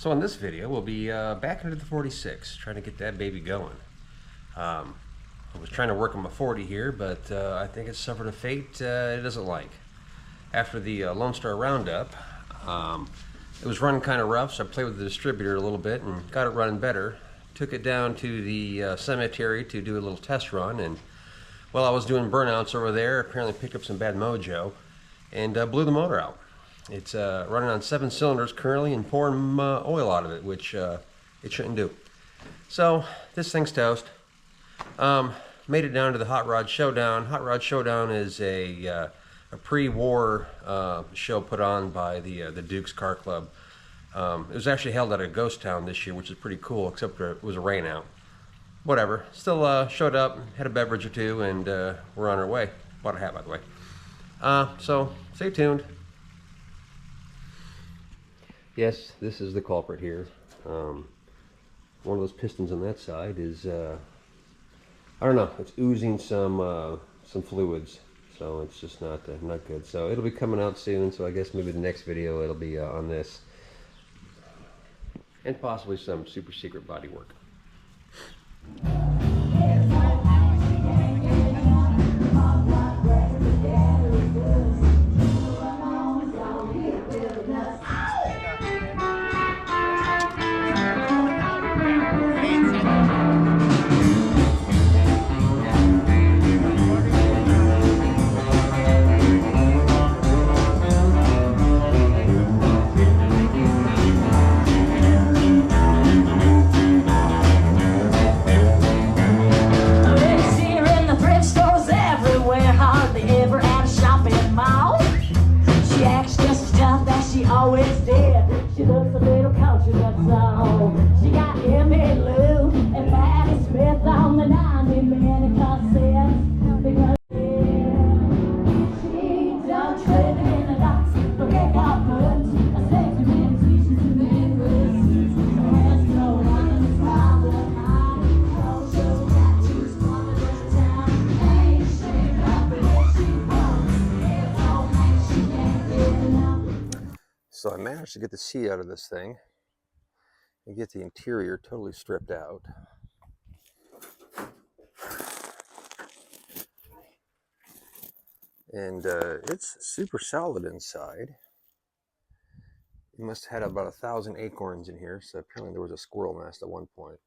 So in this video, we'll be back into the 46, trying to get that baby going. I was trying to work on my 40 here, but I think it suffered a fate it doesn't like. After the Lone Star Roundup, it was running kind of rough, so I played with the distributor a little bit and got it running better. Took it down to the cemetery to do a little test run, and while I was doing burnouts over there, apparently picked up some bad mojo and blew the motor out. It's running on 7 cylinders currently and pouring oil out of it, which it shouldn't do. So this thing's toast. Made it down to the Hot Rod Showdown. Hot Rod Showdown is a pre-war show put on by the Duke's Car Club. It was actually held at a ghost town this year, which is pretty cool, except it was a rain out. Whatever. Still showed up, had a beverage or two, and we're on our way. Bought a hat, by the way. So stay tuned. Yes, this is the culprit here. One of those pistons on that side is, I don't know, it's oozing some fluids, so it's just not good. So it'll be coming out soon, so I guess maybe the next video it'll be on this. And possibly some super secret body work. So I managed to get the seat out of this thing and get the interior totally stripped out. And it's super solid inside. It must have had about 1,000 acorns in here, so apparently there was a squirrel nest at one point.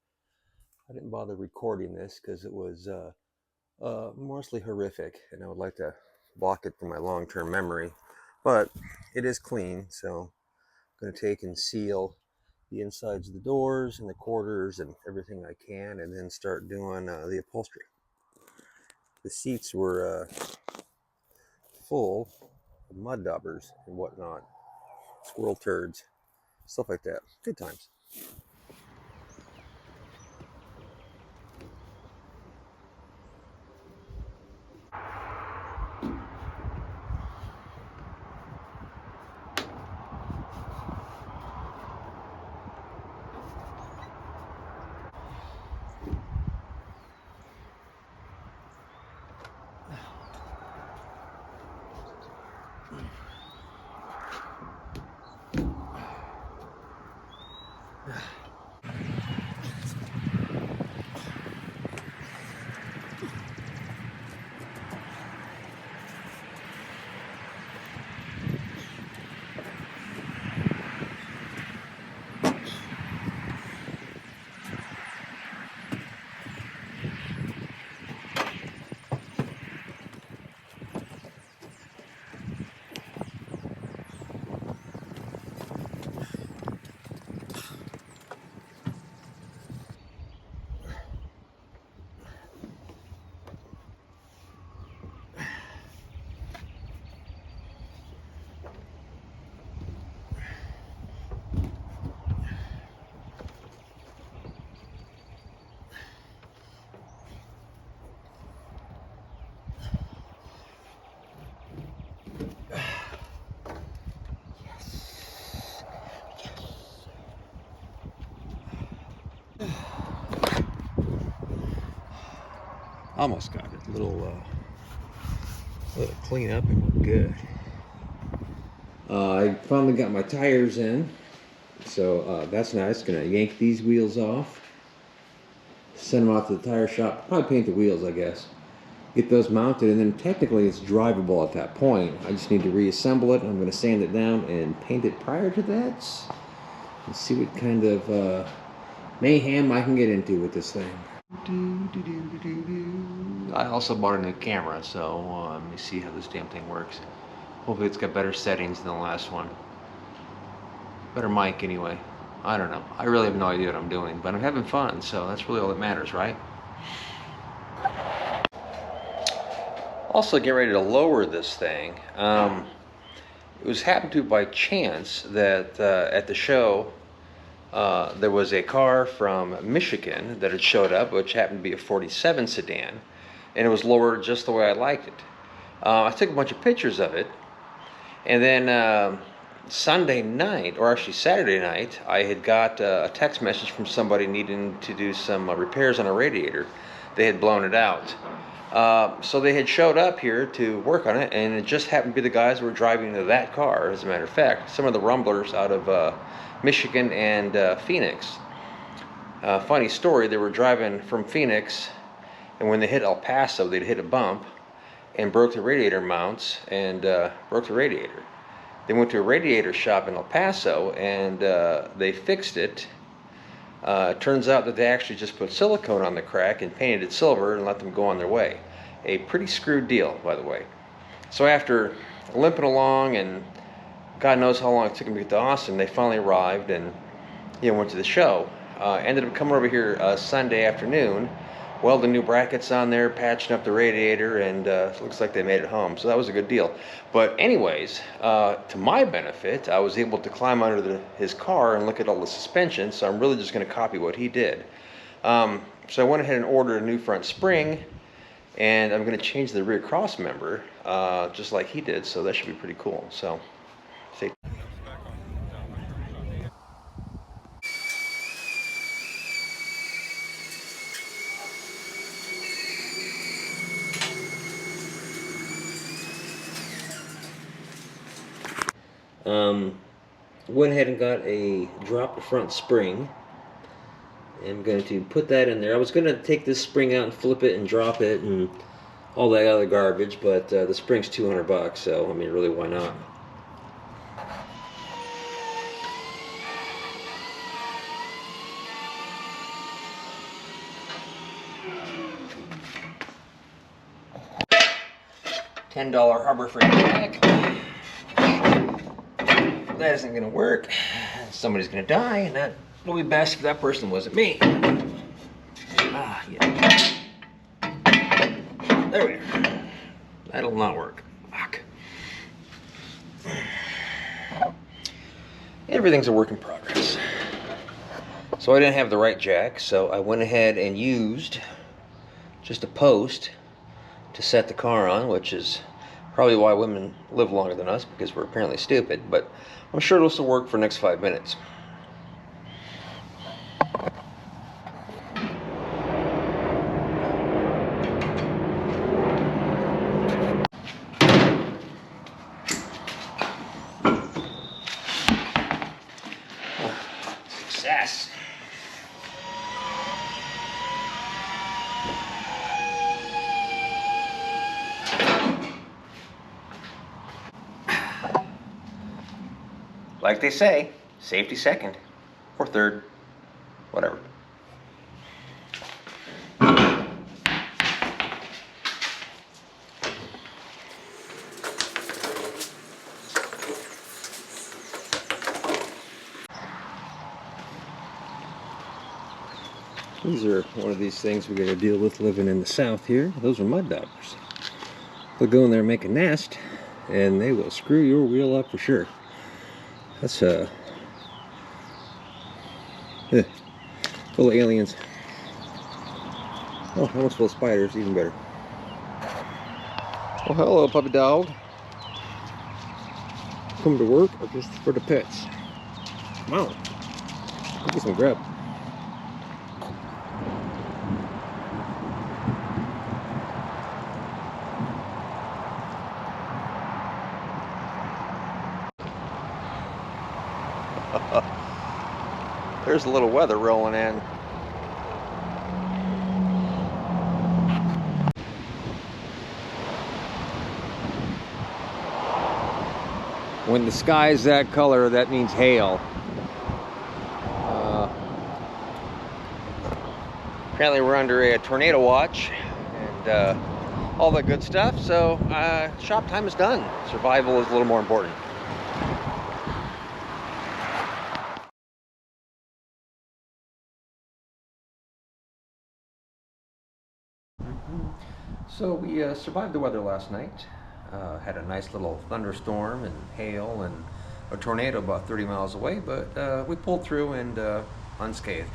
I didn't bother recording this because it was mostly horrific, and I would like to block it from my long-term memory. But it is clean, so I'm going to take and seal the insides of the doors and the quarters and everything I can, and then start doing the upholstery. The seats were full of mud daubers and whatnot, squirrel turds, stuff like that. Good times. Almost got it. Little clean up and we're good. I finally got my tires in. So that's nice. Gonna yank these wheels off, send them out to the tire shop, probably paint the wheels, I guess. Get those mounted, and then technically it's drivable at that point. I just need to reassemble it. I'm gonna sand it down and paint it prior to that. Let's see what kind of mayhem I can get into with this thing. I also bought a new camera, so let me see how this damn thing works. Hopefully it's got better settings than the last one. Better mic anyway. I don't know. I really have no idea what I'm doing, but I'm having fun, so that's really all that matters, right? Also getting ready to lower this thing. It was happened to by chance that at the show there was a car from Michigan that had showed up, which happened to be a 47 sedan, and it was lowered just the way I liked it. I took a bunch of pictures of it, and then Sunday night, or actually Saturday night, I had got a text message from somebody needing to do some repairs on a radiator. They had blown it out. So they had showed up here to work on it, and it just happened to be the guys who were driving to that car, as a matter of fact. Some of the rumblers out of Michigan and Phoenix. Funny story, they were driving from Phoenix, and when they hit El Paso, they'd hit a bump and broke the radiator mounts and broke the radiator. They went to a radiator shop in El Paso, and they fixed it. Turns out that they actually just put silicone on the crack and painted it silver and let them go on their way. A pretty screwed deal, by the way. So after limping along, and God knows how long it took them to get to Austin, they finally arrived and went to the show. Ended up coming over here Sunday afternoon, welding new brackets on there, patching up the radiator, and it looks like they made it home. So that was a good deal. But anyways, to my benefit, I was able to climb under his car and look at all the suspension, so I'm really just going to copy what he did. So I went ahead and ordered a new front spring, and I'm going to change the rear cross member just like he did, so that should be pretty cool. So stay tuned. Went ahead and got a drop front spring. I'm going to put that in there. I was going to take this spring out and flip it and drop it and all that other garbage, but the spring's $200, so I mean, really, why not? $10 Harbor Freight jack. That isn't going to work. Somebody's going to die, and that will be best if that person wasn't me. Ah, yeah. There we are. That'll not work. Fuck. Everything's a work in progress. So I didn't have the right jack, so I went ahead and used just a post to set the car on, which is probably why women live longer than us, because we're apparently stupid, but I'm sure it'll still work for the next 5 minutes. Success. Like they say, safety second, or third, whatever. These are one of these things we got to deal with living in the South here. Those are mud daubers. They'll go in there and make a nest, and they will screw your wheel up for sure. That's full of aliens. Oh, almost full of spiders, even better. Oh, hello, puppy dog. Come to work or just for the pets? Come on. Get some grub. There's a little weather rolling in. When the sky's that color, that means hail. Apparently we're under a tornado watch and all that good stuff, so shop time is done. Survival is a little more important. So we survived the weather last night. Had a nice little thunderstorm and hail and a tornado about 30 miles away, but we pulled through and unscathed.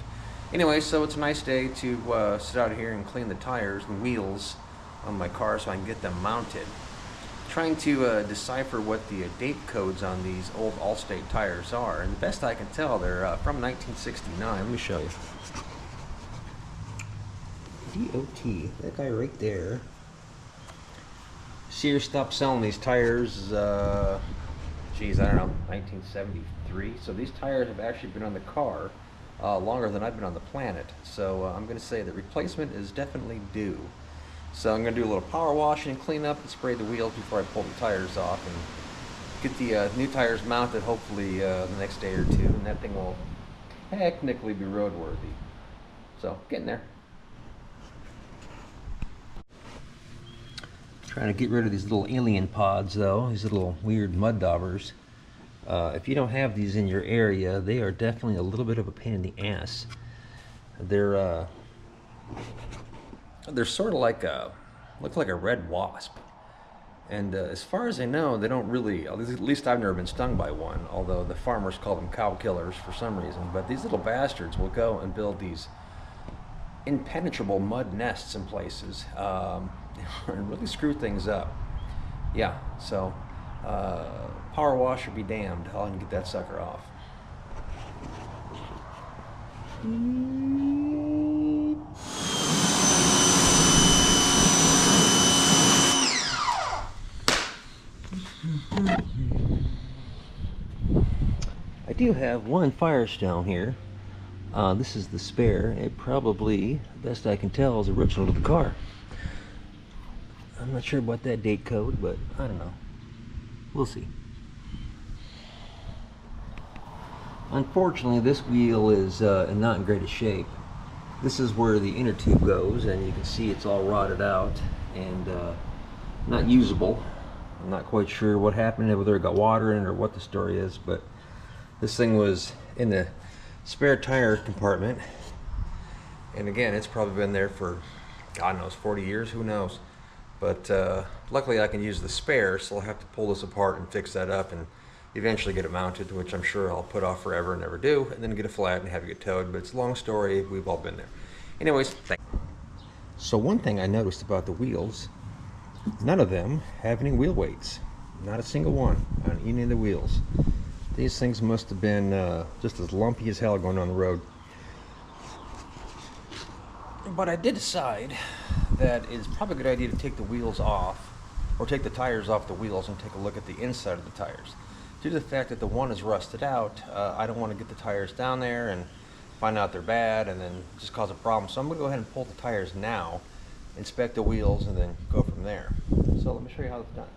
Anyway, so it's a nice day to sit out here and clean the tires and wheels on my car so I can get them mounted. Trying to decipher what the date codes on these old Allstate tires are, and the best I can tell, they're from 1969. Let me show you. DOT, that guy right there. Sears stopped selling these tires, geez, I don't know, 1973. So these tires have actually been on the car longer than I've been on the planet. So I'm going to say that replacement is definitely due. So I'm going to do a little power washing and clean up and spray the wheels before I pull the tires off and get the new tires mounted hopefully the next day or two, and that thing will technically be roadworthy. So getting there. Trying to get rid of these little alien pods though, these little weird mud daubers. If you don't have these in your area, they are definitely a little bit of a pain in the ass. They're sort of like look like a red wasp. And as far as I know, they don't really, at least I've never been stung by one, although the farmers call them cow killers for some reason. But these little bastards will go and build these impenetrable mud nests in places and really screw things up. Yeah, so power wash or be damned. I'll get that sucker off. I do have one Firestone here. This is the spare. It probably, best I can tell, is original to the car. I'm not sure about that date code, but I don't know. We'll see. Unfortunately, this wheel is not in greatest shape. This is where the inner tube goes, and you can see it's all rotted out and not usable. I'm not quite sure what happened, whether it got water in it or what the story is, but this thing was in the spare tire compartment, and again, it's probably been there for, God knows, 40 years, who knows. But luckily I can use the spare, so I'll have to pull this apart and fix that up and eventually get it mounted, which I'm sure I'll put off forever and never do, and then get it flat and have it get towed. But it's a long story, we've all been there. Anyways, so one thing I noticed about the wheels, none of them have any wheel weights. Not a single one on any of the wheels. These things must have been just as lumpy as hell going on the road. But I did decide that it's probably a good idea to take the wheels off, or take the tires off the wheels and take a look at the inside of the tires. Due to the fact that the one is rusted out, I don't want to get the tires down there and find out they're bad and then just cause a problem. So I'm going to go ahead and pull the tires now, inspect the wheels, and then go from there. So let me show you how it's done.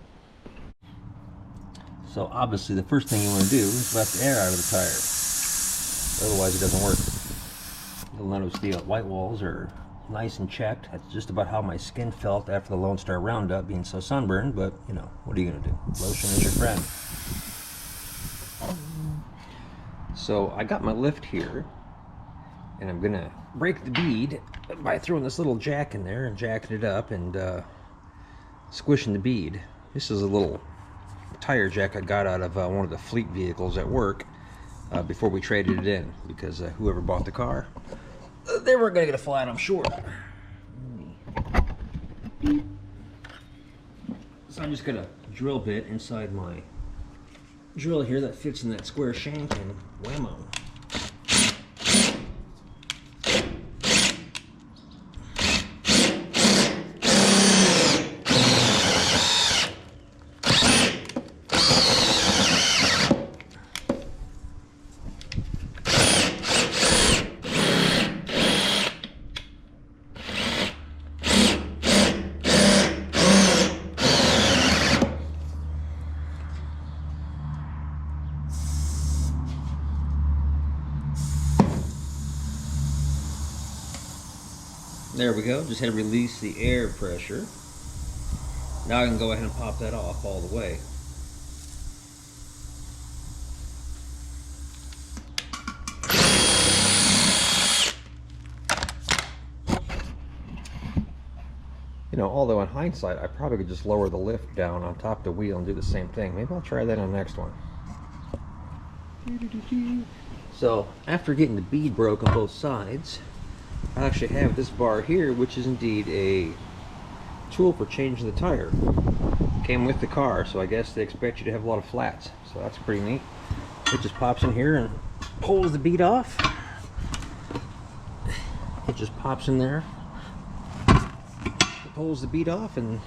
So obviously the first thing you want to do is let the air out of the tire. Otherwise it doesn't work. You'll notice the white walls are nice and checked. That's just about how my skin felt after the Lone Star Roundup, being so sunburned, but you know, what are you going to do? Lotion is your friend. So I got my lift here, and I'm going to break the bead by throwing this little jack in there and jacking it up and squishing the bead. This is a little tire jack I got out of one of the fleet vehicles at work before we traded it in, because whoever bought the car, they weren't going to get a flat, I'm sure. So I'm just going to drill bit inside my drill here that fits in that square shank, and whammo. There we go, just had to release the air pressure. Now I can go ahead and pop that off all the way. You know, although in hindsight, I probably could just lower the lift down on top of the wheel and do the same thing. Maybe I'll try that on the next one. So, after getting the bead broke on both sides, I actually have this bar here, which is indeed a tool for changing the tire. Came with the car, so I guess they expect you to have a lot of flats. So that's pretty neat. It just pops in here and pulls the bead off. It just pops in there, pulls the bead off, and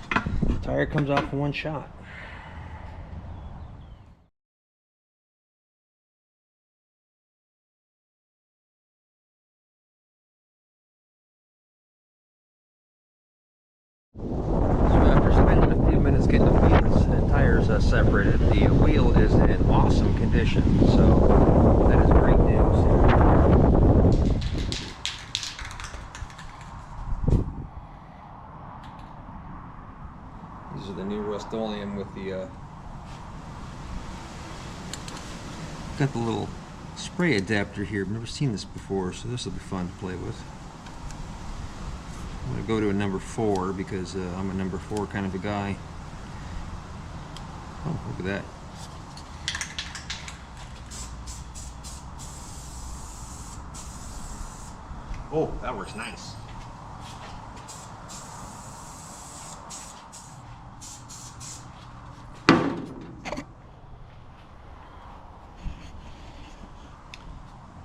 the tire comes off in one shot. So after spending a few minutes getting the beads and tires separated, the wheel is in awesome condition, so that is great news. These are the new Rust-Oleum with the got the little spray adapter here. I've never seen this before, so this will be fun to play with. I'm going to go to a number 4 because I'm a number 4 kind of a guy. Oh, look at that. Oh, that works nice.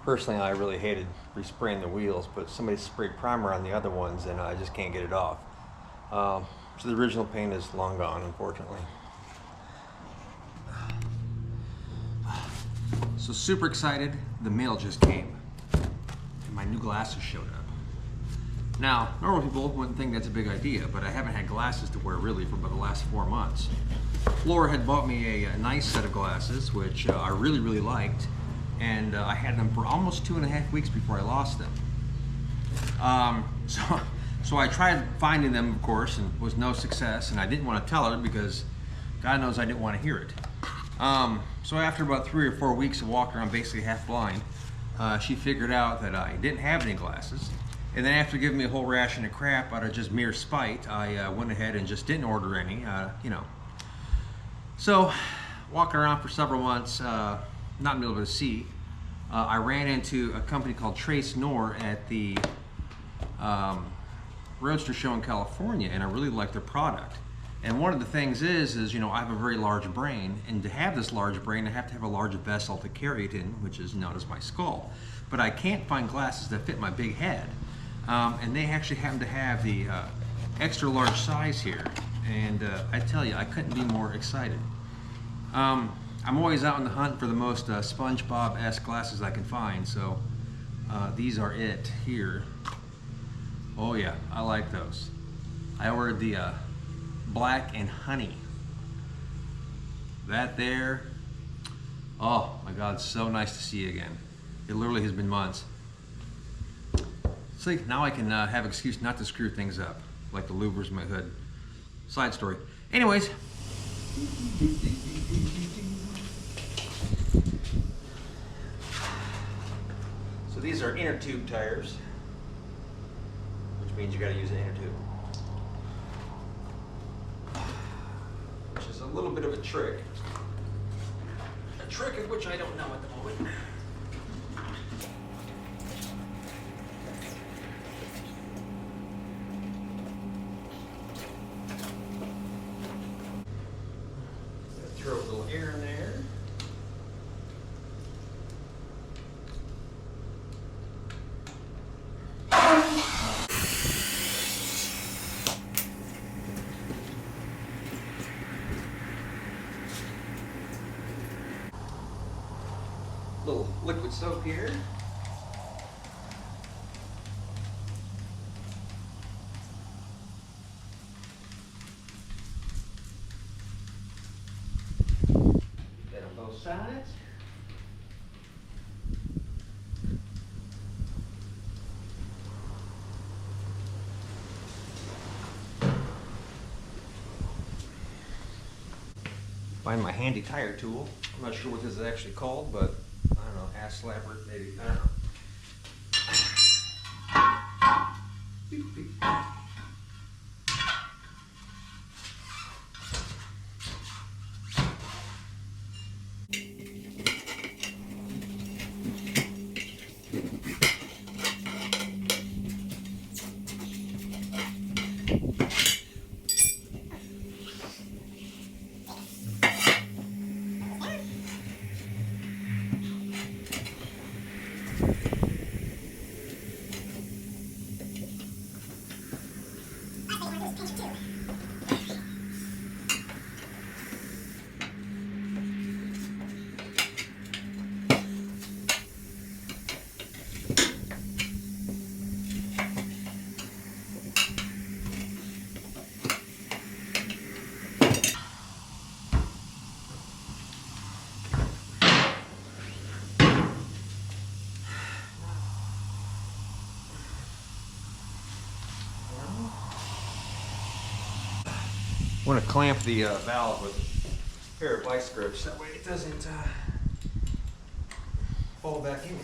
Personally, I really hated respraying the wheels, but somebody sprayed primer on the other ones and I just can't get it off. So the original paint is long gone, unfortunately. So super excited, the mail just came and my new glasses showed up. Now, normal people wouldn't think that's a big idea, but I haven't had glasses to wear really for about the last 4 months. Laura had bought me a nice set of glasses, which I really liked. And I had them for almost 2.5 weeks before I lost them. So I tried finding them, of course, and was no success. And I didn't want to tell her because God knows I didn't want to hear it. So after about 3 or 4 weeks of walking around basically half blind, she figured out that I didn't have any glasses. And then after giving me a whole ration of crap out of just mere spite, I went ahead and just didn't order any, you know. So walking around for several months, not being able to see, I ran into a company called Trace Nor at the Roadster show in California, and I really liked their product. And one of the things is you know, I have a very large brain, and to have this large brain, I have to have a large vessel to carry it in, which is known as my skull. But I can't find glasses that fit my big head. And they actually happen to have the extra large size here. And I tell you, I couldn't be more excited. I'm always out on the hunt for the most SpongeBob-esque glasses I can find, so these are it here. Oh yeah, I like those. I ordered the black and honey. That there, oh my God, so nice to see you again. It literally has been months. See, now I can have an excuse not to screw things up, like the louvers in my hood. Side story. Anyways. So these are inner tube tires, which means you got to use an inner tube, which is a little bit of a trick of which I don't know at the moment. Throw a little air in there. Little liquid soap here. Get on both sides. Find my handy tire tool. I'm not sure what this is actually called, but I don't know, ass slapper, maybe, I don't know. Beep, beep. I want to clamp the valve with a pair of vice grips, that way it doesn't fall back in here.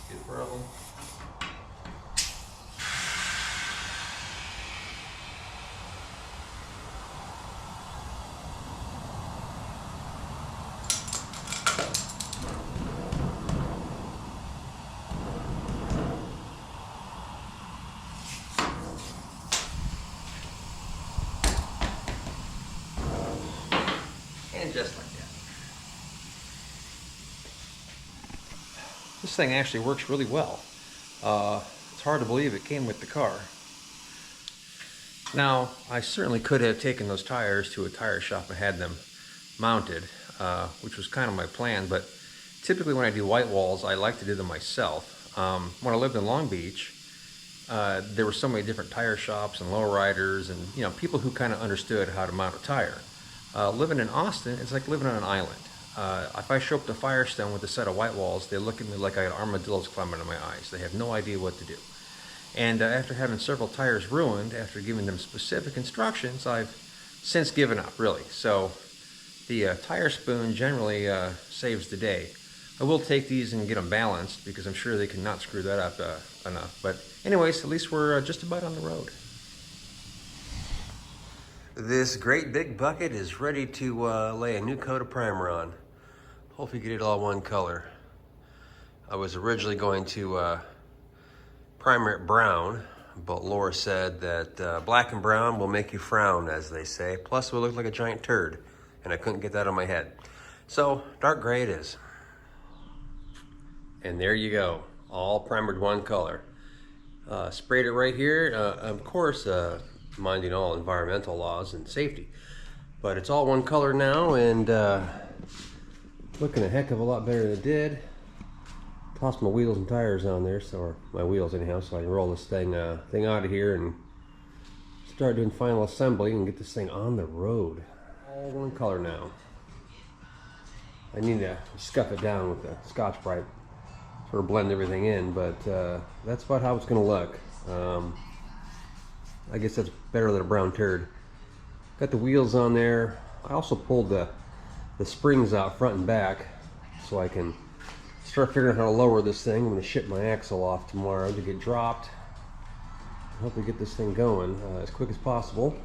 Good problem. And just like that. This thing actually works really well. It's hard to believe it came with the car. Now, I certainly could have taken those tires to a tire shop and had them mounted, which was kind of my plan, but typically when I do white walls, I like to do them myself. When I lived in Long Beach, there were so many different tire shops and lowriders and, you know, people who kind of understood how to mount a tire. Living in Austin, it's like living on an island. If I show up to Firestone with a set of white walls, they look at me like I had armadillos climbing out of my eyes. They have no idea what to do. And after having several tires ruined, after giving them specific instructions, I've since given up, really. So the tire spoon generally saves the day. I will take these and get them balanced because I'm sure they can not screw that up enough. But anyways, at least we're just about on the road. This great big bucket is ready to lay a new coat of primer on. Hopefully get it all one color. I was originally going to primer it brown, but Laura said that black and brown will make you frown, as they say. Plus it will look like a giant turd, and I couldn't get that on my head. So dark gray it is. And there you go, all primered one color. Sprayed it right here, of course, minding all environmental laws and safety. But it's all one color now, and looking a heck of a lot better than it did. Tossed my wheels and tires on there, or my wheels anyhow, so I can roll this thing out of here and start doing final assembly and get this thing on the road. All one color now. I need to scuff it down with the Scotch-Brite, sort of blend everything in, but that's about how it's going to look. I guess that's better than a brown turd. Got the wheels on there. I also pulled the springs out front and back so I can start figuring out how to lower this thing. I'm going to ship my axle off tomorrow to get dropped. Hopefully get this thing going as quick as possible.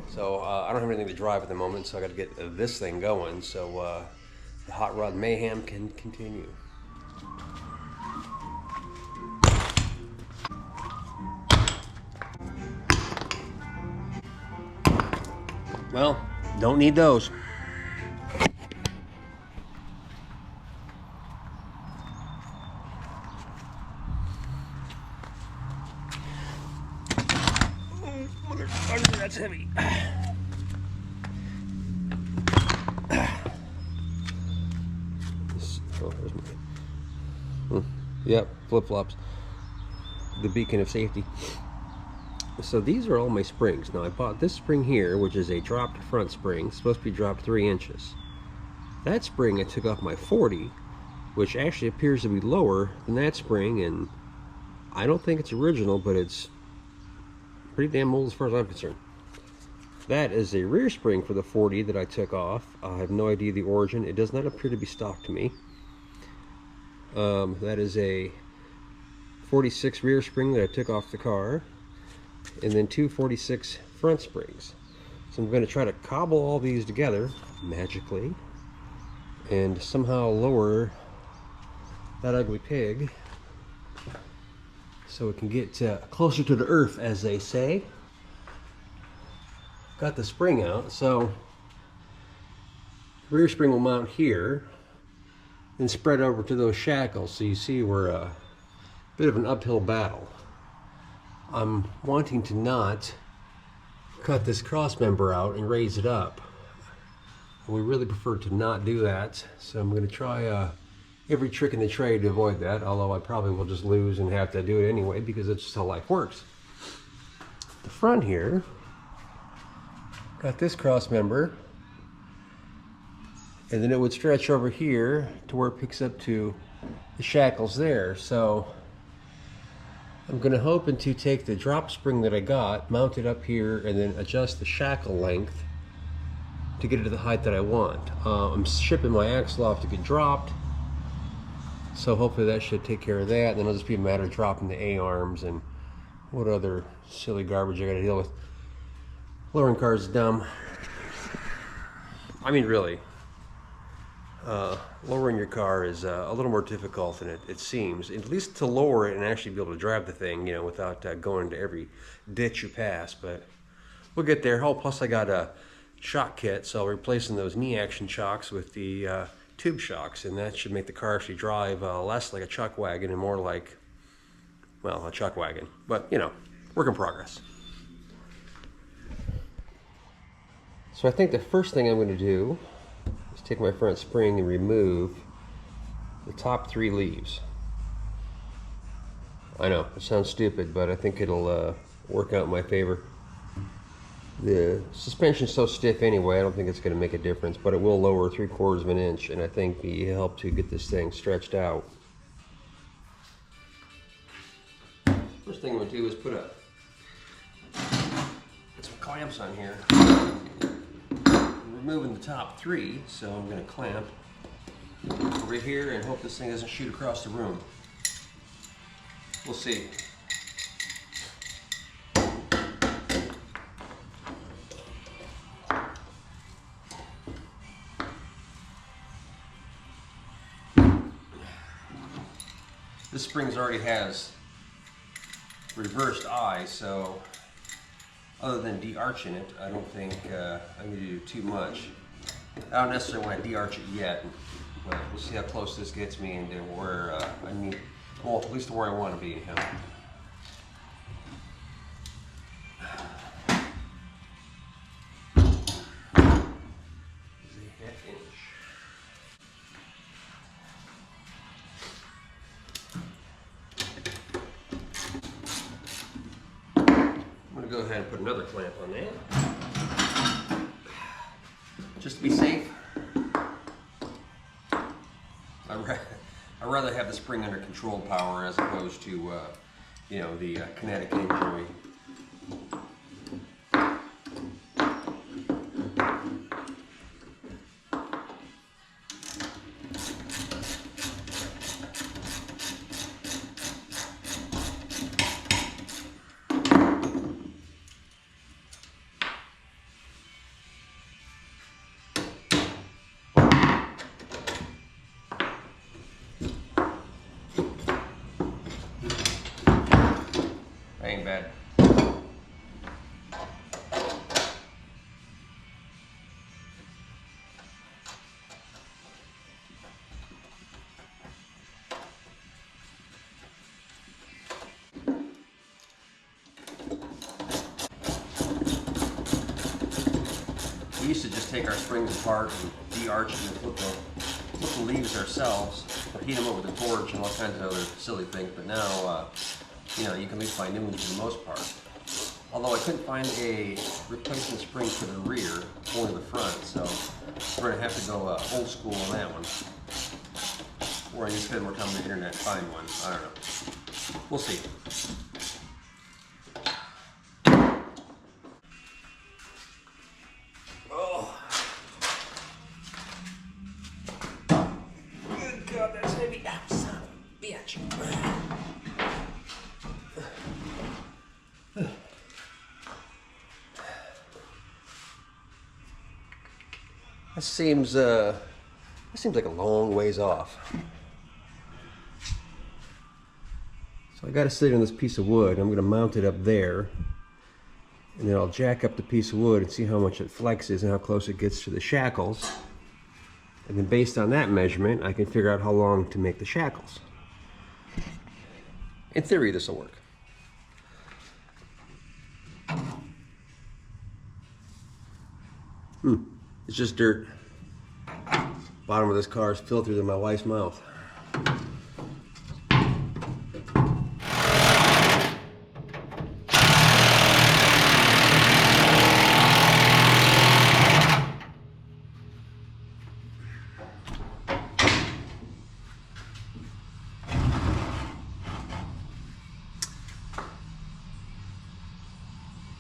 So I don't have anything to drive at the moment, so I got to get this thing going so the hot rod mayhem can continue. Well, don't need those. That's heavy. There's my, yep, flip-flops. The beacon of safety. So these are all my springs. Now I bought this spring here, which is a dropped front spring, supposed to be dropped 3 inches. That spring I took off my 40, which actually appears to be lower than that spring, and I don't think it's original, but it's pretty damn old as far as I'm concerned. That is a rear spring for the 40 that I took off. I have no idea the origin. It does not appear to be stock to me. That is a 46 rear spring that I took off the car, and then two 46 front springs. So I'm going to try to cobble all these together magically and somehow lower that ugly pig so it can get closer to the earth, as they say. Got the spring out, so the rear spring will mount here and spread over to those shackles. So you see we're a bit of an uphill battle. I'm wanting to not cut this cross member out and raise it up. We really prefer to not do that, so I'm going to try every trick in the trade to avoid that, although I probably will just lose and have to do it anyway because it's just how life works. The front here, got this cross member, and then it would stretch over here to where it picks up to the shackles there. So I'm going to hoping to take the drop spring that I got, mount it up here, and then adjust the shackle length to get it to the height that I want. I'm shipping my axle off to get dropped, so hopefully that should take care of that. And then it'll just be a matter of dropping the A-arms and what other silly garbage I gotta deal with. Lowering cars is dumb. I mean, really. Lowering your car is a little more difficult than it seems, at least to lower it and actually be able to drive the thing, you know, without going into every ditch you pass. But we'll get there. Oh, plus I got a shock kit, so replacing those knee action shocks with the tube shocks, and that should make the car actually drive less like a chuck wagon and more like, well, a chuck wagon. But, you know, work in progress. So I think the first thing I'm going to do is take my front spring and remove the top 3 leaves. I know, it sounds stupid, but I think it'll work out in my favor. The suspension's so stiff anyway, I don't think it's going to make a difference, but it will lower 3/4 of an inch, and I think be help to get this thing stretched out. First thing I'm going to do is put some clamps on here. I'm removing the top 3, so I'm going to clamp over here and hope this thing doesn't shoot across the room. We'll see. This spring already has reversed eye, so other than de-arching it, I don't think I'm going to do too much. I don't necessarily want to de-arch it yet, but we'll see how close this gets me into where I need, well, at least to where I want to be. Go ahead and put another clamp on that, just to be safe. I'd rather have the spring under controlled power as opposed to, you know, the kinetic injury. Ain't bad. We used to just take our springs apart and de-arch them and flip the leaves ourselves, or heat them over the torch and all kinds of other silly things. But now, you know, you can at least find new ones for the most part. Although I couldn't find a replacement spring for the rear, only the front, so we're going to have to go old school on that one. Or I need to spend more time on the internet to find one. I don't know. We'll see. Oh. Good God, that's heavy. Ah, son of a bitch. That seems like a long ways off. So I got to sit on this piece of wood. I'm going to mount it up there, and then I'll jack up the piece of wood and see how much it flexes and how close it gets to the shackles. And then based on that measurement, I can figure out how long to make the shackles. In theory, this will work. It's just dirt. Bottom of this car is filthier than my wife's mouth.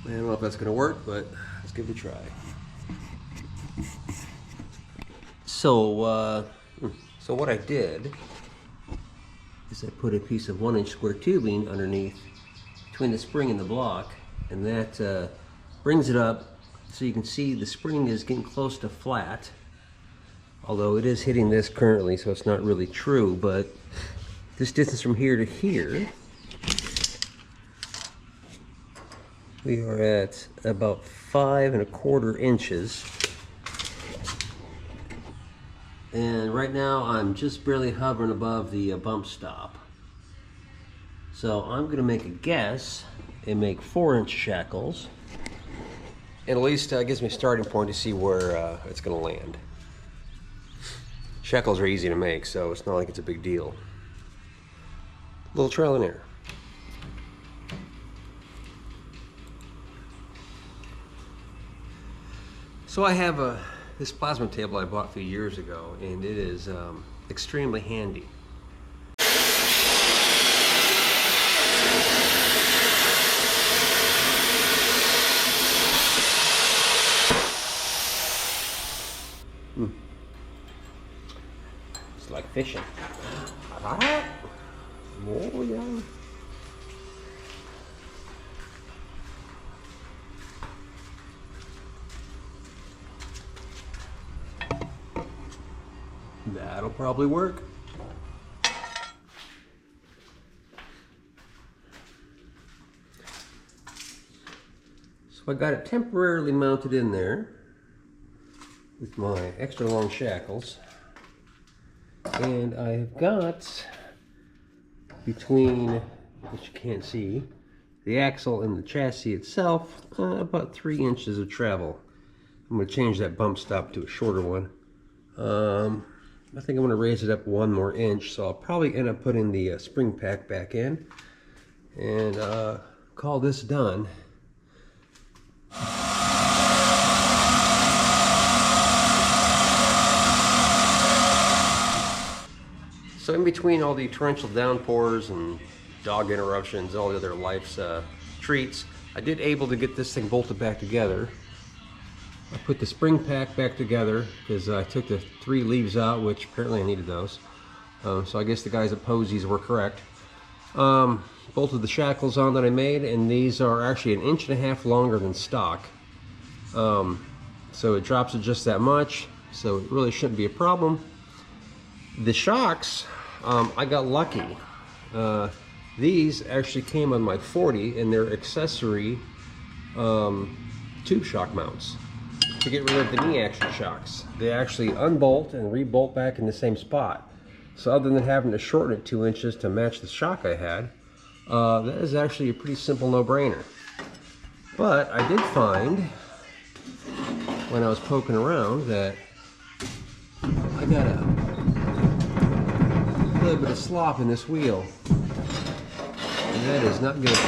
I don't know if that's going to work, but let's give it a try. So what I did is I put a piece of 1-inch square tubing underneath between the spring and the block, and that brings it up so you can see the spring is getting close to flat, although it is hitting this currently, so it's not really true. But this distance from here to here, we are at about 5 1/4 inches. And right now I'm just barely hovering above the bump stop. So I'm going to make a guess and make 4-inch shackles. And at least gives me a starting point to see where it's going to land. Shackles are easy to make, so it's not like it's a big deal. A little trial and error. So I have this plasma table I bought a few years ago, and it is extremely handy. It's like fishing. Oh yeah. That'll probably work. So I got it temporarily mounted in there with my extra long shackles, and I've got between, which you can't see, the axle and the chassis itself, about 3 inches of travel. I'm going to change that bump stop to a shorter one. I think I'm going to raise it up 1 more inch, so I'll probably end up putting the spring pack back in and call this done. So in between all the torrential downpours and dog interruptions, all the other life's treats, I did able to get this thing bolted back together. I put the spring pack back together because I took the 3 leaves out, which apparently I needed those. So I guess the guys at Posey's were correct. Bolted the shackles on that I made, and these are actually 1.5 inches longer than stock. So it drops it just that much, so it really shouldn't be a problem. The shocks, I got lucky. These actually came on my 40, and they're accessory tube shock mounts to get rid of the knee action shocks. They actually unbolt and rebolt back in the same spot. So other than having to shorten it 2 inches to match the shock I had, that is actually a pretty simple no-brainer. But I did find, when I was poking around, that I got a little bit of slop in this wheel, and that is not good.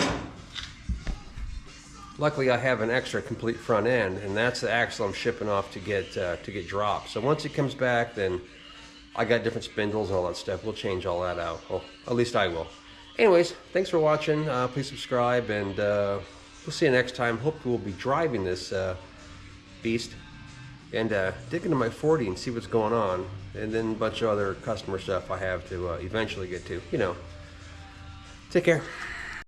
Luckily, I have an extra complete front end, and that's the axle I'm shipping off to get dropped. So once it comes back, then I got different spindles and all that stuff. We'll change all that out. Well, at least I will. Anyways, thanks for watching. Please subscribe, and we'll see you next time. Hope we'll be driving this beast and dig into my 40 and see what's going on, and then a bunch of other customer stuff I have to eventually get to. You know. Take care.